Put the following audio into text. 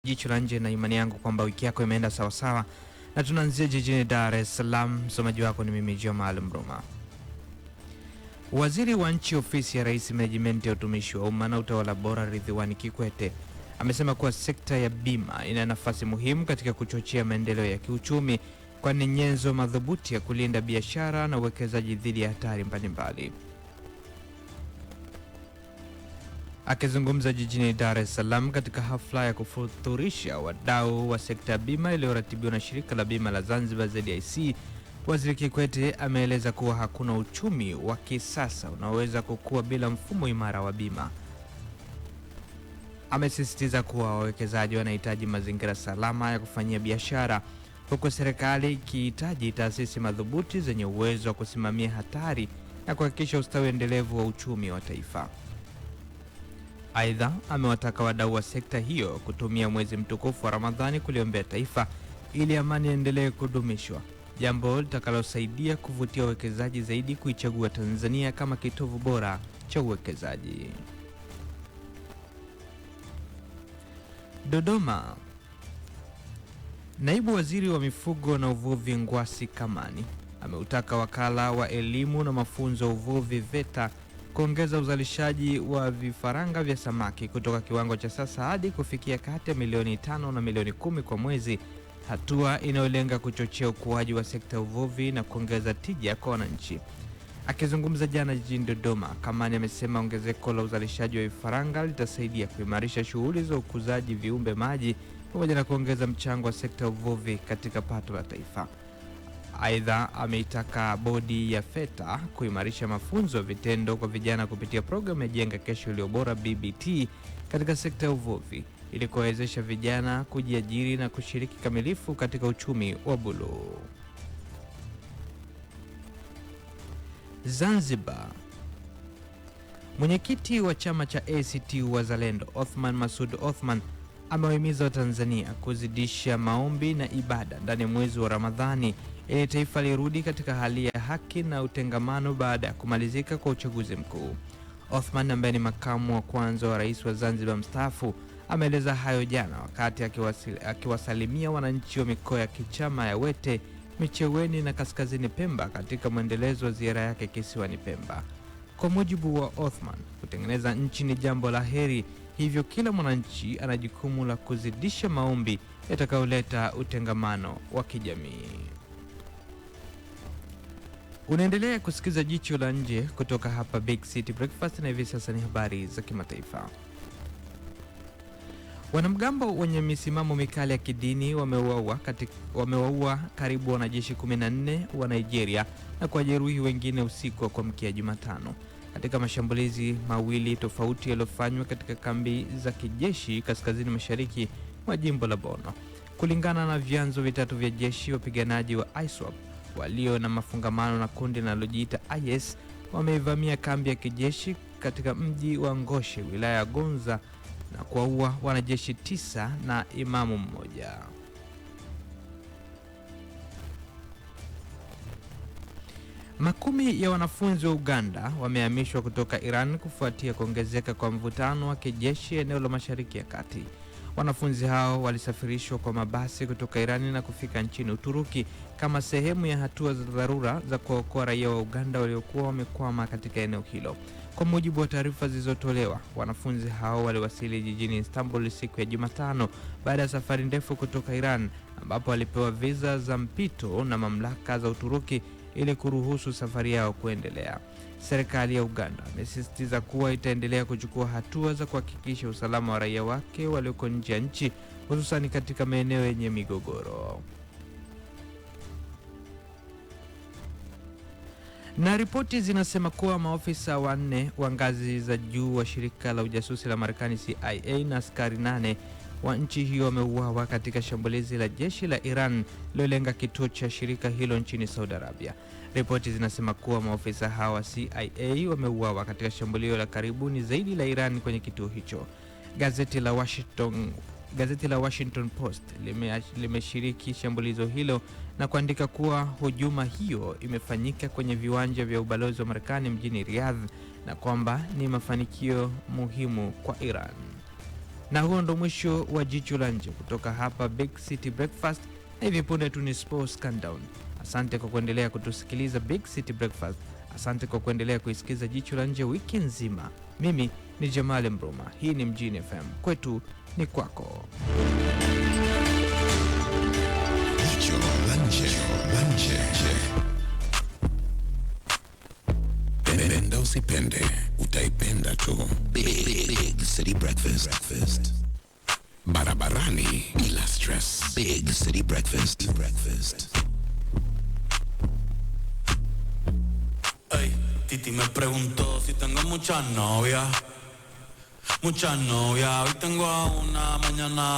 Jicho la nje na imani yangu kwamba wiki yako imeenda sawa sawa, na tunaanzia jijini Dar es Salaam. Msomaji wako ni mimi Jamal Mroma. Waziri wa Nchi Ofisi ya Rais, Menejimenti ya Utumishi wa Umma na Utawala Bora, Ridhiwani Kikwete amesema kuwa sekta ya bima ina nafasi muhimu katika kuchochea maendeleo ya kiuchumi, kwani nyenzo madhubuti ya kulinda biashara na uwekezaji dhidi ya hatari mbalimbali. Akizungumza jijini Dar es Salaam katika hafla ya kufuturisha wadau wa sekta ya bima iliyoratibiwa na shirika la bima la Zanzibar ZIC, Waziri Kikwete ameeleza kuwa hakuna uchumi wa kisasa unaoweza kukua bila mfumo imara wa bima. Amesisitiza kuwa wawekezaji wanahitaji mazingira salama ya kufanyia biashara, huku serikali ikihitaji taasisi madhubuti zenye uwezo wa kusimamia hatari na kuhakikisha ustawi endelevu wa uchumi wa taifa. Aidha, amewataka wadau wa sekta hiyo kutumia mwezi mtukufu wa Ramadhani kuliombea taifa ili amani endelee kudumishwa, jambo litakalosaidia kuvutia wawekezaji zaidi kuichagua Tanzania kama kitovu bora cha uwekezaji. Dodoma. Naibu Waziri wa Mifugo na Uvuvi Ngwasi Kamani ameutaka Wakala wa Elimu na Mafunzo ya Uvuvi VETA kuongeza uzalishaji wa vifaranga vya samaki kutoka kiwango cha sasa hadi kufikia kati ya milioni 5 na milioni 10 kwa mwezi, hatua inayolenga kuchochea ukuaji wa sekta ya uvuvi na kuongeza tija kwa wananchi. Akizungumza jana jijini Dodoma, Kamani amesema ongezeko la uzalishaji wa vifaranga litasaidia kuimarisha shughuli za ukuzaji viumbe maji pamoja na kuongeza mchango wa sekta ya uvuvi katika pato la taifa. Aidha, ameitaka bodi ya VETA kuimarisha mafunzo ya vitendo kwa vijana kupitia programu ya Jenga Kesho Iliyo Bora BBT katika sekta ya uvuvi ili kuwawezesha vijana kujiajiri na kushiriki kamilifu katika uchumi wa buluu. Zanzibar. Mwenyekiti wa chama cha ACT Wazalendo Othman Masoud Othman amewahimiza Watanzania kuzidisha maombi na ibada ndani ya mwezi wa Ramadhani ili taifa lirudi katika hali ya haki na utengamano baada ya kumalizika kwa uchaguzi mkuu. Othman, ambaye ni makamu wa kwanza wa rais wa Zanzibar mstaafu, ameeleza hayo jana wakati akiwasalimia wananchi wa mikoa ya Kichama ya Wete, Micheweni na Kaskazini Pemba katika mwendelezo wa ziara yake kisiwani Pemba. Kwa mujibu wa Othman, kutengeneza nchi ni jambo la heri, hivyo kila mwananchi ana jukumu la kuzidisha maombi yatakayoleta utengamano wa kijamii. Unaendelea kusikiza Jicho la Nje kutoka hapa Big City Breakfast, na hivi sasa ni habari za kimataifa. Wanamgambo wenye misimamo mikali ya kidini wamewaua karibu wanajeshi 14 wa Nigeria na kuwajeruhi wengine usiku wa kuamkia Jumatano katika mashambulizi mawili tofauti yaliyofanywa katika kambi za kijeshi kaskazini mashariki mwa jimbo la Borno. Kulingana na vyanzo vitatu vya jeshi, wapiganaji wa ISWAP walio na mafungamano na kundi linalojiita IS wameivamia kambi ya kijeshi katika mji wa Ngoshe, wilaya ya Gonza, na kuwaua wanajeshi 9 na imamu mmoja. Makumi ya wanafunzi wa Uganda wamehamishwa kutoka Iran kufuatia kuongezeka kwa mvutano wa kijeshi eneo la Mashariki ya Kati. Wanafunzi hao walisafirishwa kwa mabasi kutoka Irani na kufika nchini Uturuki kama sehemu ya hatua za dharura za kuokoa raia wa Uganda waliokuwa wamekwama katika eneo hilo. Kwa mujibu wa taarifa zilizotolewa, wanafunzi hao waliwasili jijini Istanbul siku ya Jumatano baada ya safari ndefu kutoka Iran, ambapo walipewa visa za mpito na mamlaka za Uturuki ili kuruhusu safari yao kuendelea. Serikali ya Uganda imesisitiza kuwa itaendelea kuchukua hatua za kuhakikisha usalama wa raia wake walioko nje ya nchi, hususan katika maeneo yenye migogoro. Na ripoti zinasema kuwa maofisa 4 wa ngazi za juu wa shirika la ujasusi la Marekani CIA na askari 8 wa nchi hiyo wameuawa katika shambulizi la jeshi la Iran lilolenga kituo cha shirika hilo nchini Saudi Arabia. Ripoti zinasema kuwa maofisa hawa wa CIA wameuawa katika shambulio la karibuni zaidi la Iran kwenye kituo hicho. Gazeti la Washington Post limeshiriki shambulizo hilo na kuandika kuwa hujuma hiyo imefanyika kwenye viwanja vya ubalozi wa Marekani mjini Riyadh na kwamba ni mafanikio muhimu kwa Iran. Na huo ndo mwisho wa Jicho la Nje kutoka hapa Big City Breakfast, na hivi punde tu ni Sports Countdown. Asante kwa kuendelea kutusikiliza Big City Breakfast. Asante kwa kuendelea kuisikiza Jicho la Nje wiki nzima. Mimi ni Jamal Mroma. Hii ni Mjini FM. Kwetu ni kwako. Jicho la Nje. Penda usipende, utaipenda tu. Big City Breakfast. Barabarani bila stress. Big City Breakfast. Ay, Titi me preguntó si tengo muchas novias. Hoy tengo a una, mañana